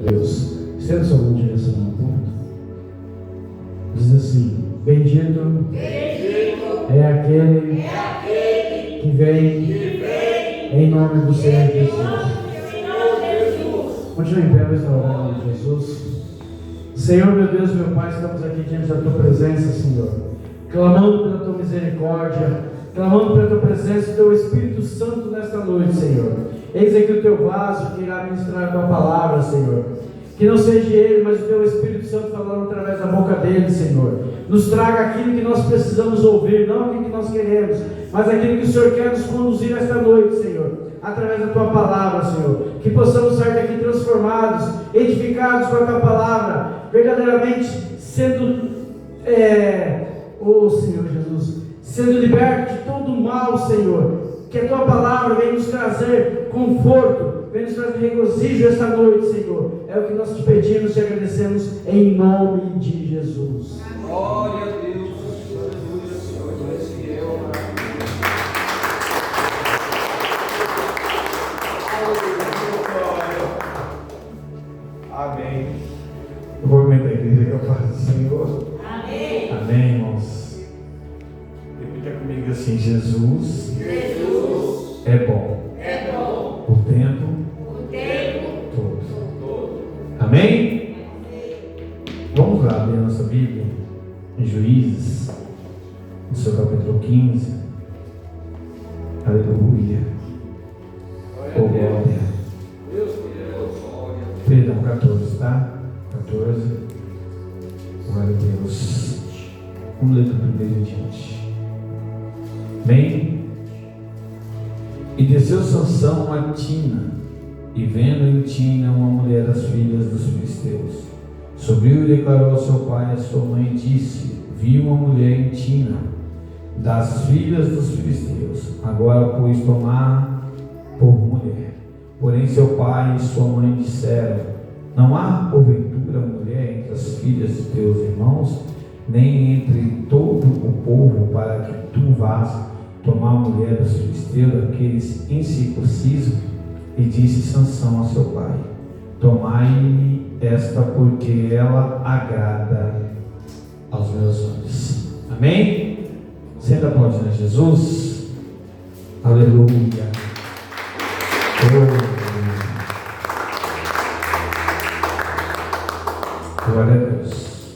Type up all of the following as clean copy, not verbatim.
Deus, estenda sua mão em direção ao ponto. Diz assim: bendito é aquele que vem em nome do Senhor Jesus. Continue em pé, vamos orar em nome de Jesus. Senhor, meu Deus, meu Pai, estamos aqui diante da Tua presença, Senhor, clamando pela Tua misericórdia, clamando pela Tua presença e Teu Espírito Santo nesta noite, Senhor. Eis aqui o Teu vaso que irá ministrar a Tua palavra, Senhor. Que não seja Ele, mas o Teu Espírito Santo falando através da boca dele, Senhor. Nos traga aquilo que nós precisamos ouvir, não aquilo que nós queremos, mas aquilo que o Senhor quer nos conduzir esta noite, Senhor, através da Tua palavra, Senhor. Que possamos sair daqui transformados, edificados com a Tua palavra, verdadeiramente sendo, Senhor Jesus, sendo libertos de todo o mal, Senhor. Que a Tua palavra venha nos trazer conforto, venha nos trazer regozijo esta noite, Senhor. É o que nós te pedimos e agradecemos em nome de Jesus. Glória a Deus, aleluia, Senhor, esse é o amém. Eu vou comentar a igreja que eu faço, Senhor. Amém. Amém, irmãos. Repita comigo assim: Jesus é bom. É bom. O tempo todo. Amém? Vamos lá ler a nossa Bíblia em Juízes, no seu capítulo 15. Aleluia. Oh, glória. Perdão, 14, tá? 14. Glória a Deus. Vamos ler do primeiro em diante. Bem. E desceu Sansão a Tina, e vendo em Tina uma mulher das filhas dos filisteus, subiu e declarou a seu pai e a sua mãe, e disse: vi uma mulher em Tina, das filhas dos filisteus, agora pois tomar por mulher. Porém seu pai e sua mãe disseram: não há porventura mulher entre as filhas de teus irmãos, nem entre todo o povo, para que tu vás tomar a mulher dos filisteus, aqueles incircuncisos? E disse Sansão a seu pai: tomai-me esta, porque ela agrada aos meus olhos. Amém? Senta aplaudindo a Jesus. Aleluia. Glória a Deus.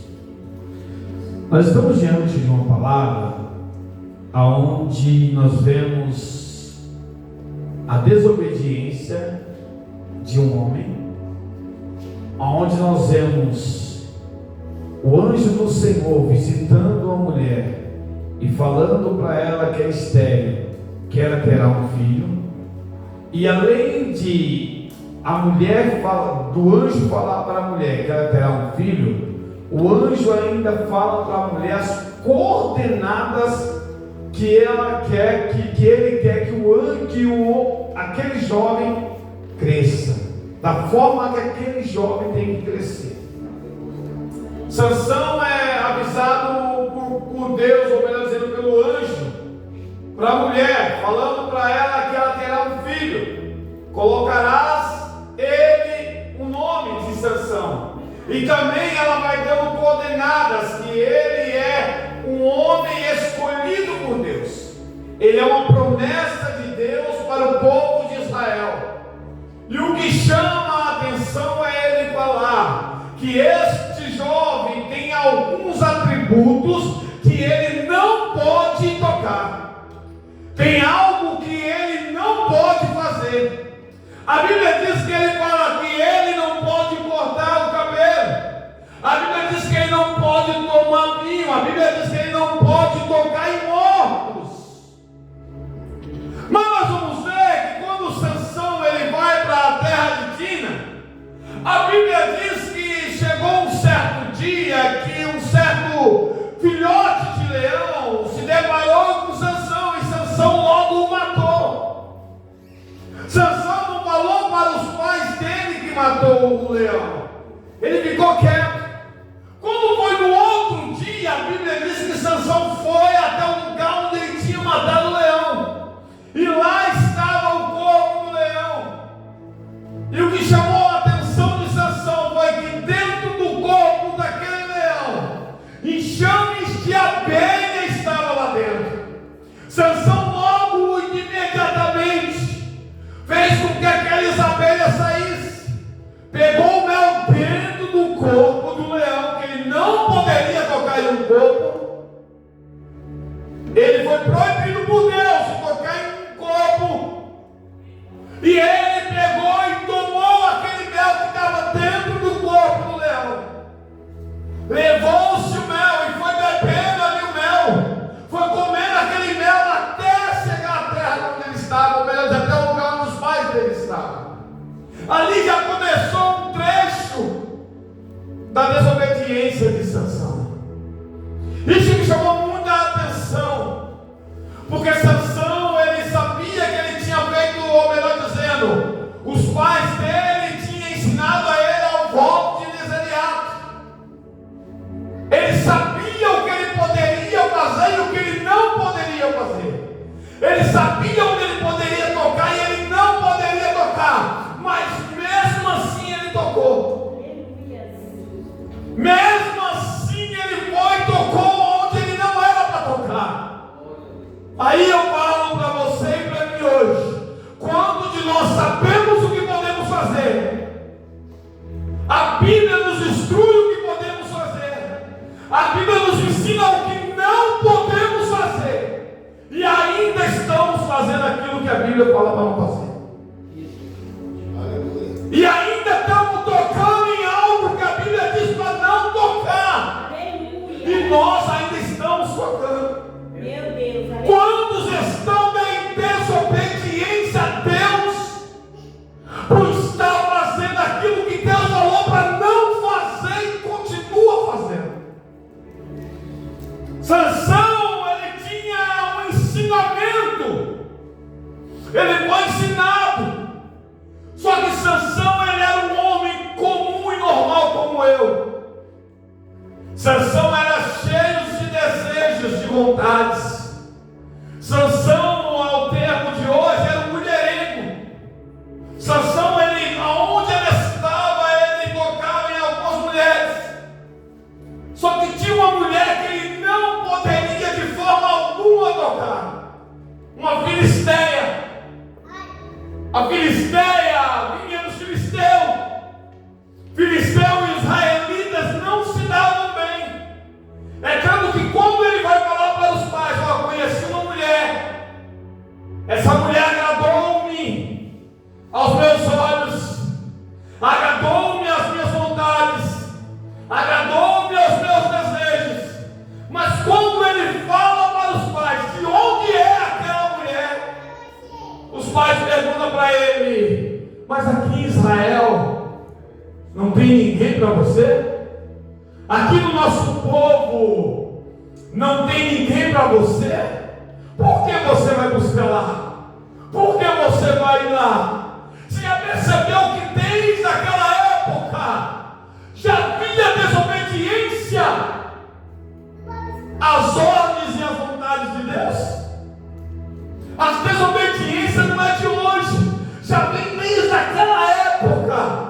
Nós estamos diante de uma palavra aonde nós vemos a desobediência de um homem, aonde nós vemos o anjo do Senhor visitando a mulher e falando para ela que é estéril, que ela terá um filho. E além de a mulher do anjo falar para a mulher que ela terá um filho, o anjo ainda fala para a mulher as coordenadas que ela quer, que ele quer que aquele jovem cresça, da forma que aquele jovem tem que crescer. Sansão é avisado por Deus, ou melhor dizendo, pelo anjo, para a mulher, falando para ela que ela terá um filho. Colocarás ele o nome de Sansão. E também ela vai dando coordenadas que ele é um homem escolhido por Deus. Ele é uma promessa de Deus para o povo de Israel. E o que chama a atenção é ele falar que este jovem tem alguns atributos que ele não pode tocar. Tem algo que ele não pode fazer. A Bíblia diz que ele fala que ele não pode cortar o cabelo. A Bíblia diz que ele não pode tomar vinho. A Bíblia diz que ele não pode tocar em mortos. Mas nós vamos ver que quando Sansão ele vai para a terra de Tina, a Bíblia diz que chegou um certo dia que um certo filhote de leão se deparou com Sansão e Sansão logo o matou. Sansão não falou para os pais dele que matou o leão. Ele ficou quieto. Quando foi no outro dia, a Bíblia diz que Sansão foi até o lugar onde ele tinha matado o leão. E lá estava o corpo do leão. E o que chamou a atenção de Sansão dentro do corpo do leão, que ele não poderia tocar em um corpo. Ele foi proibido por Deus de tocar em um corpo. E ele pegou e tomou aquele mel que estava dentro do corpo do leão. Levou-se o mel e foi bebendo ali o mel. Foi comendo aquele mel até chegar à terra onde ele estava, ou melhor, até o lugar onde os pais dele estavam. Ali já começou um trecho da desobediência de Sansão. Isso me chamou muita atenção, porque Sansão, ele sabia que ele tinha feito, ou melhor dizendo, os pais dele tinham ensinado a ele ao voto de deseriato. Ele sabia o que ele poderia fazer e o que ele não poderia fazer. Ele sabia onde ele poderia tocar e ele não poderia tocar. Mas mesmo assim ele tocou. Mesmo assim ele foi e tocou onde ele não era para tocar. Aí eu falo para você e para mim hoje: quando de nós sabemos o que podemos fazer, a Bíblia nos instrui o que podemos fazer, a Bíblia nos ensina o que não podemos fazer, e ainda estamos fazendo aquilo que a Bíblia fala para não fazer. E ainda estamos tocando em algo que a Bíblia diz para não tocar. Aleluia. E nós ainda estamos tocando. Meu Deus, aleluia. Quantos estão em desobediência a Deus por estar fazendo aquilo que Deus falou para não fazer e continua fazendo? Sansão, ele tinha um ensinamento. Ele foi ensinado. Só que Sansão, ele era um homem comum e normal como eu. Sansão era cheio de desejos, de vontades. Sansão, ao termo de hoje, era um mulherengo. Sansão, ele, aonde ele estava, ele tocava em algumas mulheres. Só que tinha uma mulher que ele não poderia de forma alguma tocar. Uma filisteia. A filisteia vinha dos filisteus. Filisteu e israelitas não se davam bem. É tanto que quando ele vai falar para os pais: ó, conheci uma mulher, essa mulher agradou-me aos meus olhos, agradou-me às minhas vontades, agradou-me aos meus desejos. Mas quando ele fala para os pais de onde é aquela mulher, os pais perguntam para ele: mas aqui em Israel não tem ninguém para você? Aqui no nosso povo não tem ninguém para você? Por que você vai buscar lá? Por que você vai lá? Você já percebeu que desde aquela época já havia desobediência às ordens e às vontades de Deus? As desobediências não é de hoje, já vem desde aquela época.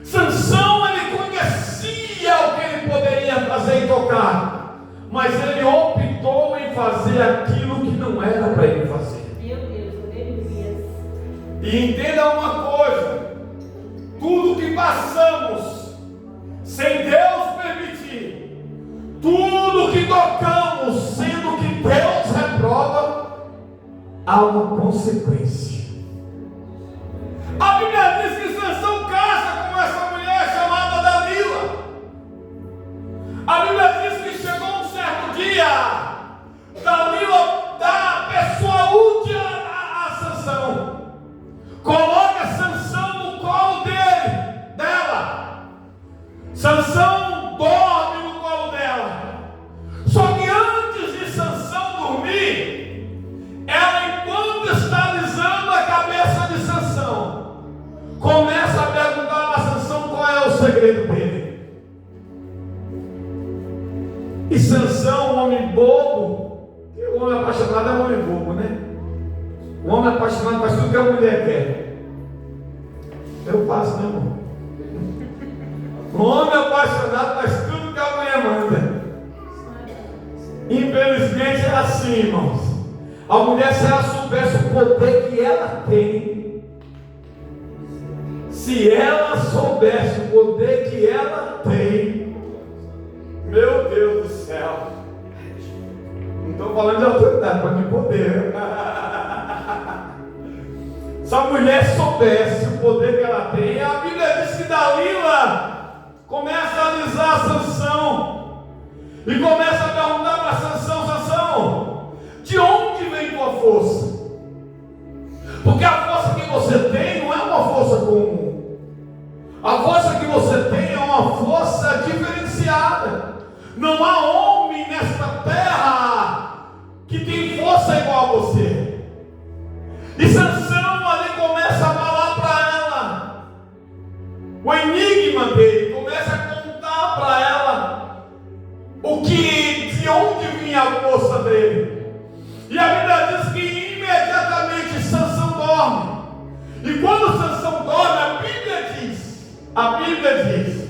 Sansão, ele conhecia o que ele poderia fazer e tocar, mas ele optou em fazer aquilo que não era para ele fazer. Meu Deus, aleluia. E entenda uma coisa: tudo que passamos sem Deus permitir, tudo que tocamos sendo que Deus reprova, há uma consequência. A Bíblia diz que Sansão casa com essa mulher chamada Dalila. A Bíblia diz que chegou um certo dia, Dalila dá persuade a Sansão, coloca Sansão no colo dela. Sansão dorme no colo dela. Só que antes de Sansão dormir, ela, enquanto está alisando a cabeça de Sansão, começa a perguntar a Sansão qual é o segredo dele. E Sansão, um homem bobo, que o homem apaixonado é um homem bobo, né? O homem apaixonado faz tudo que a mulher quer. Eu faço, né, irmão? O homem apaixonado faz tudo que a mulher manda. Infelizmente é assim, irmãos. A mulher, se ela soubesse o poder que ela tem, Se ela soubesse o poder que ela tem, meu Deus do céu, não estou falando de autoridade, mas de poder. Se a mulher soubesse o poder que ela tem, a Bíblia diz que Dalila começa a alisar Sansão e começa a perguntar para Sansão: Sansão, de onde vem tua força? Porque a força que você tem não é uma força comum. A força que você tem é uma força diferenciada. Não há homem nesta terra que tem força igual a você. E Sansão ali começa a falar para ela o enigma dele, começa a contar para ela de onde vinha a força dele. E a Bíblia diz que imediatamente Sansão dorme. E quando Sansão dorme, a Bíblia diz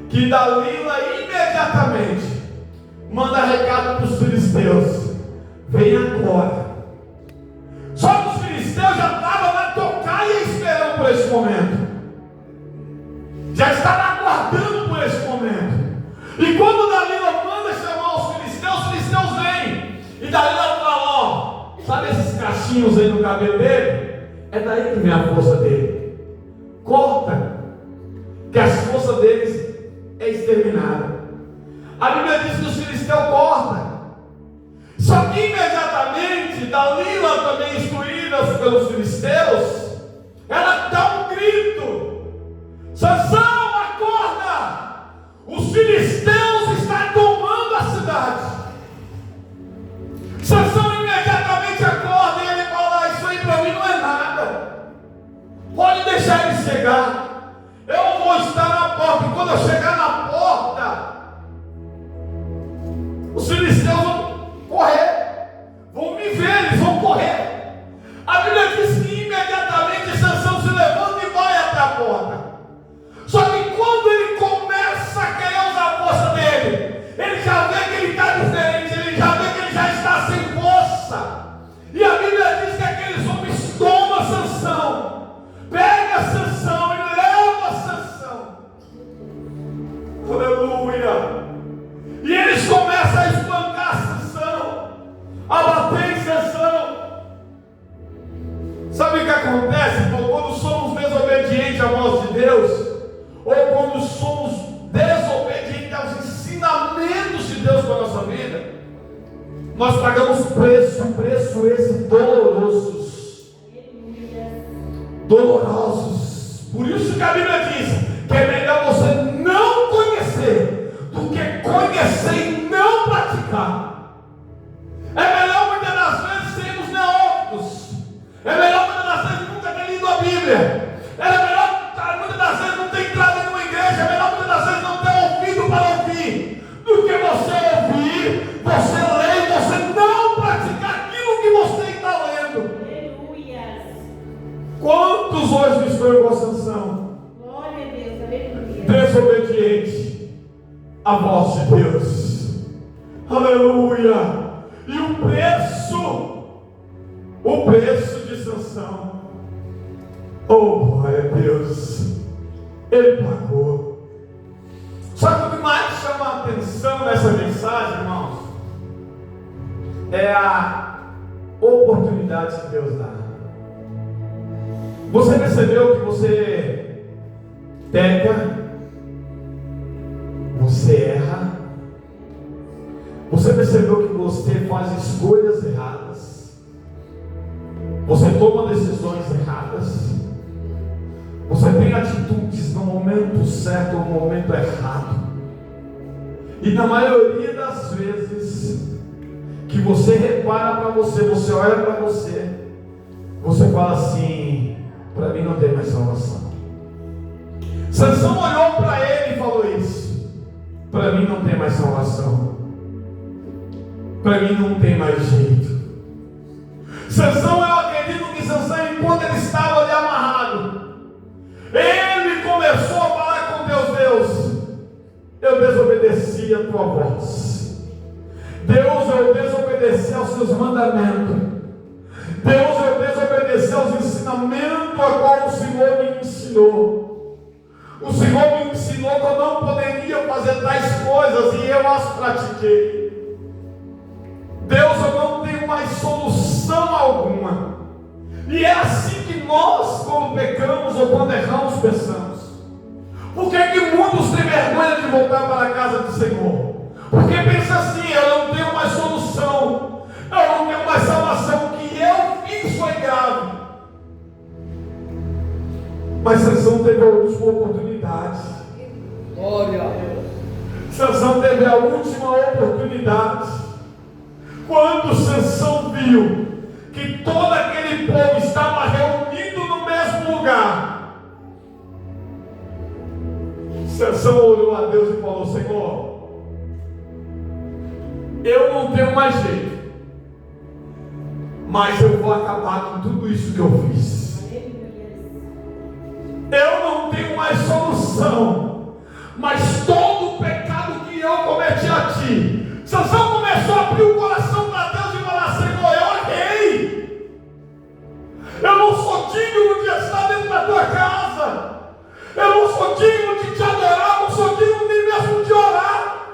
que Dalila imediatamente manda recado para os filisteus: vem agora. Só que os filisteus já estavam na tocaia esperando por esse momento, já estavam aguardando por esse momento. E quando Dalila manda chamar os filisteus vêm. E Dalila fala: ó, sabe esses cachinhos aí no cabelo dele? É daí que vem a força dele. Corta, que a força deles é exterminada. A Bíblia diz que os filisteus cortam. Só que imediatamente Dalila, também instruída pelos filisteus, ela dá um grito: Sansão, acorda! Os filisteus estão tomando a cidade. Sansão imediatamente acorda e ele fala: isso aí para mim não é nada. Pode deixar ele chegar. Eu vou estar na porta. E quando eu chegar na porta, os filisteus vão correr, vão me ver, eles vão correr. A Bíblia diz que imediatamente Sansão se levanta e vai até a porta. Só que quando ele começa a querer usar a força dele, ele já vê que ele está diferente, ele já vê que ele já está sem força. E a Bíblia diz que aqueles homens tomam Sansão, pega Sansão e leva Sansão. Aleluia! E eles começam a espancar Sansão, a bater em Sansão. Sabe o que acontece, irmão? Quando somos desobedientes à voz de Deus, ou quando somos desobedientes aos ensinamentos de Deus para a nossa vida, nós pagamos preço esse dolorosos. Por isso que a Bíblia diz que é melhor você não conhecer do que conhecer e não praticar. É melhor muitas das vezes sermos neófitos. É melhor muitas das vezes nunca ter lido a Bíblia. É melhor muitas das vezes não ter entrado em uma igreja. É melhor muitas das vezes não ter ouvido para ouvir, do que você ouvir, você ler e você não praticar aquilo que você está lendo. Aleluia. Quantos hoje estão igual Sansão? Glória a Deus, aleluia. Desobediente à voz de Deus. Aleluia. E o preço de Sansão, oh glória a Deus, ele pagou. Só que o que mais chama a atenção nessa mensagem, irmãos, é a oportunidade que Deus dá. Você percebeu que você peca, você erra, você percebeu que você faz escolhas erradas, você toma decisões erradas, você tem atitudes no momento certo ou no momento errado, e na maioria das vezes que você repara para você, você olha para você, você fala assim: para mim não tem mais salvação. Sansão olhou para ele e falou isso: para mim não tem mais salvação, para mim não tem mais jeito. Sansão, eu acredito que Sansão, enquanto ele estava ali amarrado, ele começou a falar com Deus: Deus, eu desobedeci a tua voz. Deus, eu desobedeci aos seus mandamentos. Deus, eu desobedeci aos ensinamentos a qual o Senhor me ensinou. ensinou. O Senhor me ensinou que eu não poderia fazer tais coisas e eu as pratiquei. Deus, eu não tenho mais solução alguma. E é assim que nós, quando pecamos ou quando erramos, pensamos. Por que que muitos têm vergonha de voltar para a casa do Senhor? Porque pensa assim: eu não tenho mais solução, eu não tenho mais salvação, o que eu fiz foi grave. Mas Sansão teve a última oportunidade. Glória a Deus. Sansão teve a última oportunidade. Quando Sansão viu que todo aquele povo estava reunido no mesmo lugar, Sansão olhou a Deus e falou: Senhor, eu não tenho mais jeito, mas eu vou acabar com tudo isso que eu fiz. Eu não tenho mais solução, mas todo o pecado que eu cometi a ti. Sansão começou a abrir o coração para Deus e falar: Senhor, eu errei, eu não sou digno de estar dentro da tua casa, eu não sou digno de te adorar, não sou digno nem mesmo de orar.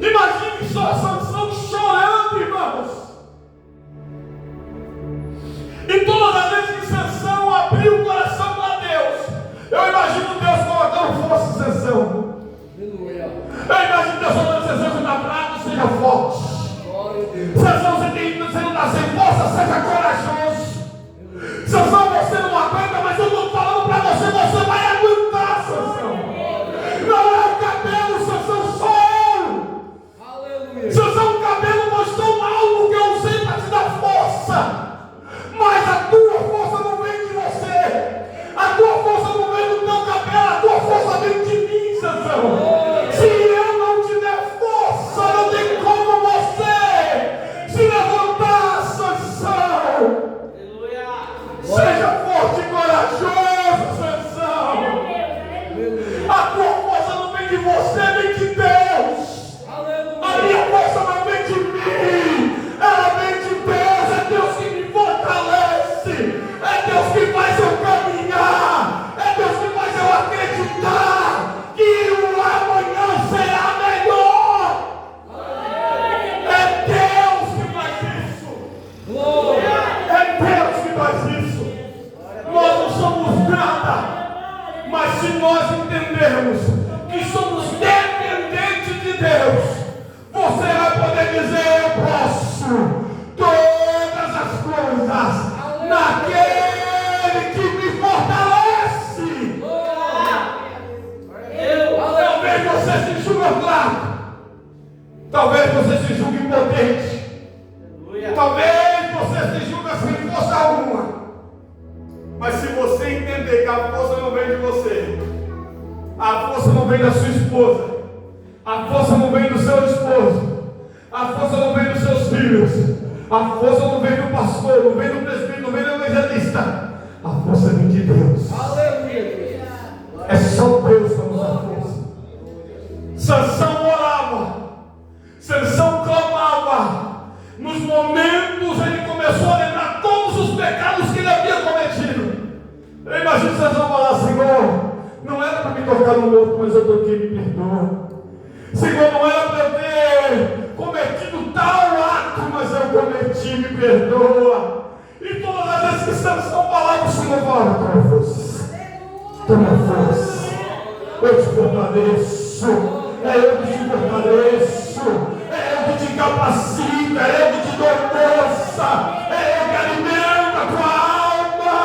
Imagine só Sansão chorando, irmãos. E todas as vezes que Sansão abriu o coração para Deus, eu imagino Deus colocando força em Sansão. Aleluia. Eu imagino Deus falando: Sansão, você está fraco, seja forte. Glória a Deus. Sansão, você não está sem força, seja corajoso. Sansão, você não aguenta, mas eu estou falando para você, você vai aguentar, Sansão. Não é o cabelo, Sansão, sou eu. Aleluia. Sansão, o cabelo mostrou algo que eu usei para te dar força. Mas a tua força não vem de você. A tua força não vem do teu cabelo, a tua força vem de mim, Sansão. Se eu não te der força, não tem como você se levantar, Sansão. Seja forte e corajoso, Sansão. A tua força não vem de você, vem de Deus. A minha força não vem de mim, ela vem de Deus. É Deus que me fortalece, é Deus que faz eu caminhar, é Deus que faz eu acreditar que o amanhã será melhor. É Deus que faz isso. É Deus que faz isso. Nós não somos nada, mas se nós entendermos que somos dependentes de Deus, você vai poder dizer: eu posso todas as coisas naquele que me fortalece. Talvez você se julgue fraco, talvez você se julgue impotente, talvez você se julgue sem força alguma. Mas se você entender que a força não vem de você, a força não vem da sua esposa, a força não vem do seu esposo, a força não vem dos seus filhos, a força não vem do pastor, não vem do presbítero, não vem do evangelista, a força vem de Deus. Aleluia. É só Deus que nos dá força. Sansão orava, Sansão clamava. Nos momentos ele começou a lembrar todos os pecados que ele havia cometido. Eu imagino Sansão falar: Senhor, não era para me tocar no morto, mas eu toquei, me perdoa. Senhor, não era para eu ter cometido tal ato, mas eu cometi, me perdoa. E todas as vezes que Sansão falava, o Senhor falava: toma força, toma força, eu te fortaleço, é eu que te fortaleço, é eu que te capacita, é eu que te dou força, é eu que alimento a tua alma.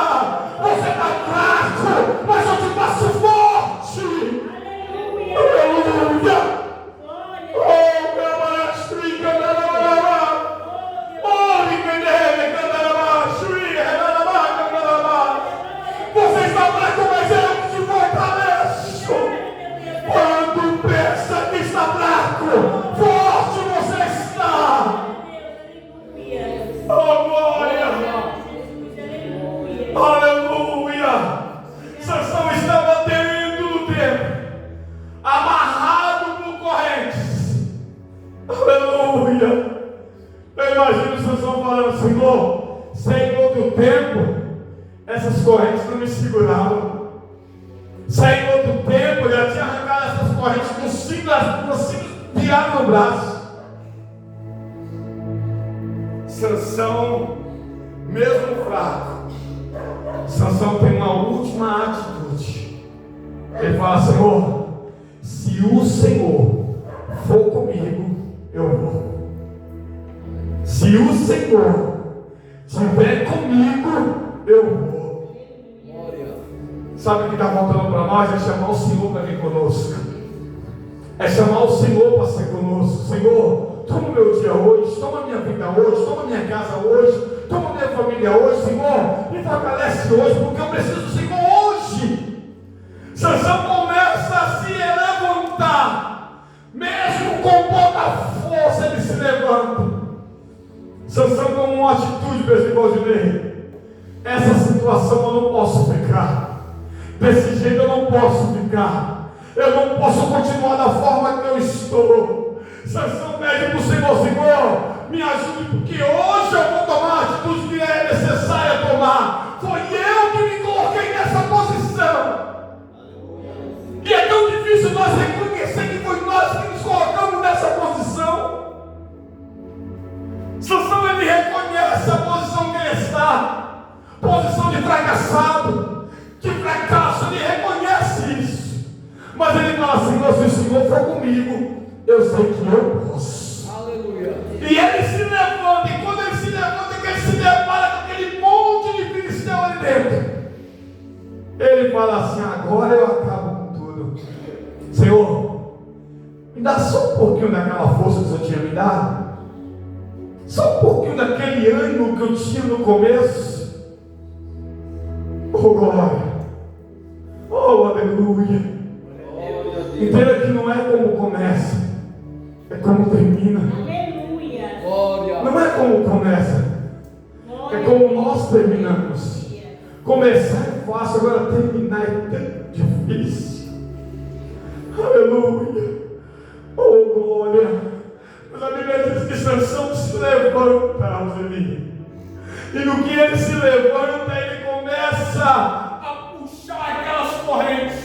Você está fraco, mas eu te faço forte. Aleluia. Você está fraco, mas eu que te fortaleço. Quando pensa que está fraco, forte você está. Oh, glória! Aleluia! Sansão estava dentro do templo, amarrado por correntes. Aleluia! Eu imagino Sansão falando: Senhor, Senhor do tempo, essas correntes não me me seguravam. Saí em outro tempo, já tinha arrancado essas correntes com simples tirado no braço. Sansão, mesmo fraco, Sansão tem uma última atitude. Ele fala: Senhor, se o Senhor for comigo, eu vou. Se o Senhor estiver comigo, eu vou. Sabe o que está faltando para nós? É chamar o Senhor para vir conosco. É chamar o Senhor para ser conosco. Senhor, toma o meu dia hoje, toma a minha vida hoje, toma a minha casa hoje, toma a minha família hoje. Senhor, me fortalece hoje, porque eu preciso do Senhor hoje. Sansão começa a se levantar, mesmo com pouca força ele se levanta. Sansão com uma atitude, Valdinei: essa situação eu não posso ficar, desse jeito eu não posso ficar, eu não posso continuar da forma que eu estou. Sansão pede para o Senhor: Senhor, me ajude, porque hoje eu vou tomar a atitude que é necessária tomar. Foi eu que me coloquei nessa posição. E é tão difícil nós reconhecer que foi nós que nos colocamos nessa posição. Sansão, ele reconhece a posição que ele está, posição de fracassado, de fracasso. Ele reconhece isso, mas ele fala: Senhor, se o Senhor for comigo, eu sei que eu posso. Aleluia. E ele se levanta, e quando ele se levanta, que ele se depara com aquele monte de filisteu ali dentro, ele fala assim: agora eu acabo com tudo. Senhor, me dá só um pouquinho daquela força que o Senhor tinha me dado, só um pouquinho daquele ânimo que eu tinha no começo. Oh glória, oh aleluia. Entenda que não é como começa, é como termina. Aleluia. Não é como começa, é como nós terminamos. Começar é fácil, agora terminar é tão difícil. Aleluia. Oh glória. Mas a Bíblia diz que Sansão se levanta, Alzeli. E no que ele se levanta, ele começa a puxar aquelas correntes.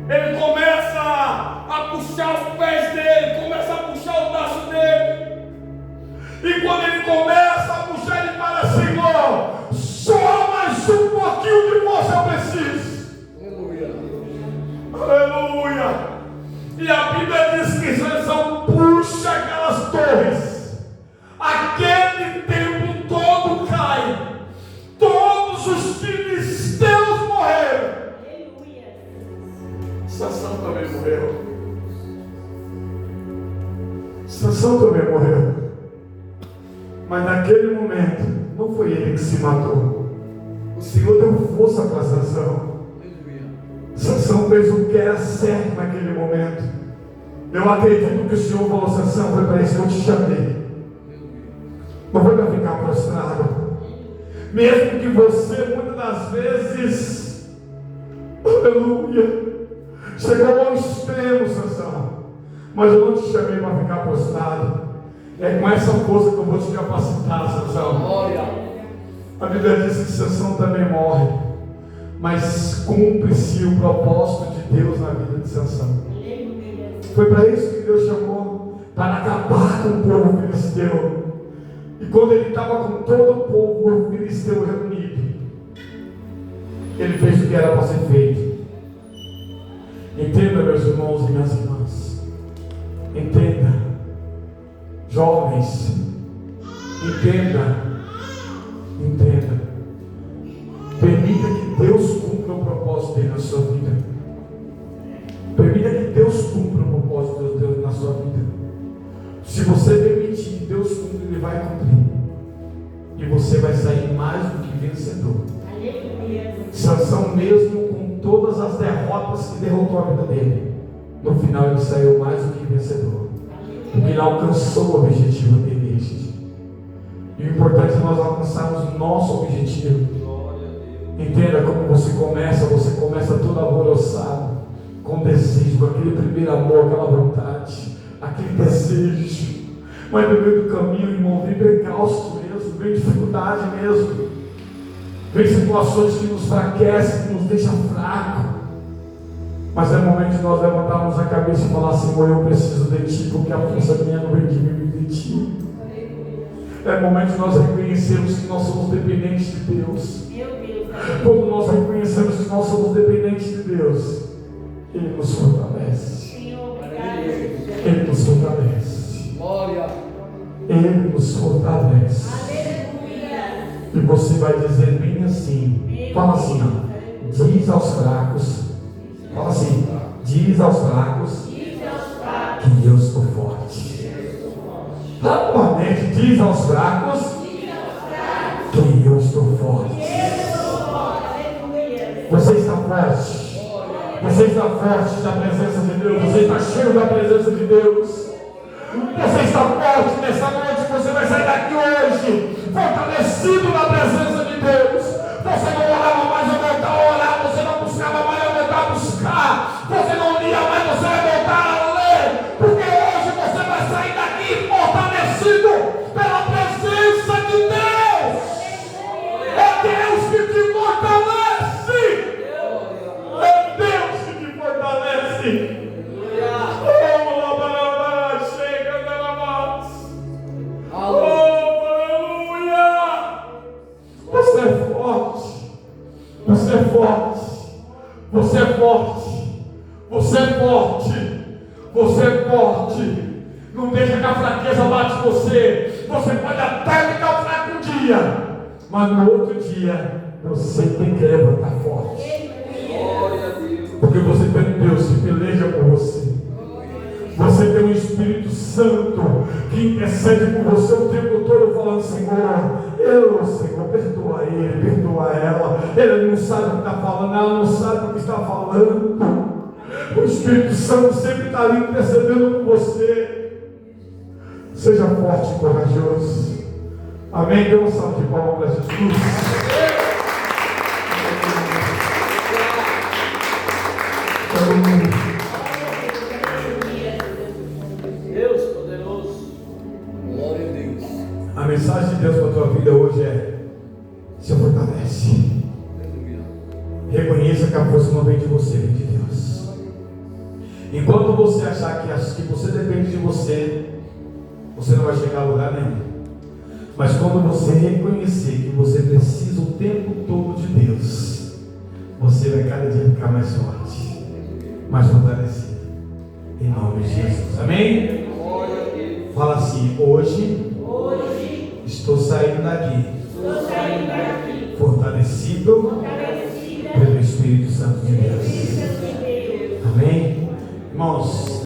Ele começa a puxar os pés dele, começa a puxar o braço dele. E quando ele começa a puxar, ele fala: Senhor, só mais um pouquinho de força eu preciso. Aleluia. Aleluia. E a Bíblia diz que Sansão puxa aquelas torres. Aquele templo todo cai. Todos os filisteus morreram. Sansão também morreu. Sansão também morreu. Mas naquele momento, não foi ele que se matou. O Senhor deu força para Sansão. Sansão fez o que era certo naquele momento. Eu acredito que o Senhor falou: Sansão, foi para isso que eu te chamei. Não foi para ficar prostrado. Mesmo que você, muitas das vezes, aleluia, chegou ao extremo, Sansão, mas eu não te chamei para ficar prostrado. É com essa força que eu vou te capacitar, Sansão. A Bíblia diz que Sansão também morre, mas cumpre-se o propósito de Deus na vida de Sansão. Foi para isso que Deus chamou, para acabar com o povo filisteu. E quando ele estava com todo o povo filisteu reunido, ele fez o que era para ser feito. Entenda, meus irmãos e minhas irmãs. Entenda, jovens. Entenda. Permita que Deus cumpra o propósito dele na sua vida. Permita que Deus cumpra o propósito de Deus na sua vida. Se você permitir que Deus cumpra, Ele vai cumprir. E você vai sair mais do que vencedor. Sansão, mesmo com todas as derrotas que derrotou a vida dele, no final ele saiu mais do que vencedor. Porque ele alcançou o objetivo dele, gente. E o importante é nós alcançarmos o nosso objetivo. Entenda como você começa todo alvoroçado, com desejo, com aquele primeiro amor, aquela vontade, aquele desejo. Mas no meio do caminho, irmão, vem percalço mesmo, vem dificuldade mesmo. Vem situações que nos enfraquecem, que nos deixam fracos. Mas é momento de nós levantarmos a cabeça e falar: Senhor, eu preciso de Ti, porque a força minha não vem de mim, vem de Ti. É momento de nós reconhecermos que nós somos dependentes de Deus. Quando nós reconhecemos que nós somos dependentes de Deus, Ele nos fortalece. Ele nos fortalece. Ele nos fortalece. E você vai dizer bem assim. Fala assim, ó. Diz aos fracos. Fala assim. Diz aos fracos que eu estou forte. Novamente, diz aos fracos que eu estou forte. Você está forte. Você está forte na presença de Deus. Você está cheio da presença de Deus. Você está forte nessa noite. Você vai sair daqui hoje fortalecido na presença de Deus. Você não orava mais, vai voltar a orar. Você não buscava mais, vai voltar a buscar. Você não lia mais, você vai voltar a ler. Porque hoje você vai sair daqui fortalecido pela presença de Deus. É Deus que te fortalece. É Deus que te fortalece. Você é forte. Você é forte. Você é forte. Você é forte. Você é forte. Não deixa que a fraqueza bate você. Você pode até ficar fraco um dia, mas no outro dia você tem que levantar forte. Porque você tem um Deus que peleja por você. Você tem um Espírito Santo que intercede por você o tempo todo, falando: Senhor, perdoa ele, perdoa ela. Ele não sabe o que está falando, ela não sabe o que está falando. O Espírito Santo sempre está ali intercedendo por você. Seja forte e corajoso. Amém? Dê uma salva de palmas para Jesus. Deus poderoso. Glória a Deus. A mensagem de Deus para a tua vida hoje é: se fortalece. Reconheça que a força não vem de você, vem de Deus. Enquanto você achar que você depende de você, você não vai chegar a lugar nenhum. Mas quando você reconhecer que você precisa o tempo todo de Deus, você vai cada dia ficar mais forte, mais fortalecido. Em nome de Jesus. Amém? Fala assim: hoje estou saindo daqui fortalecido pelo Espírito Santo de Deus. Amém? Irmãos,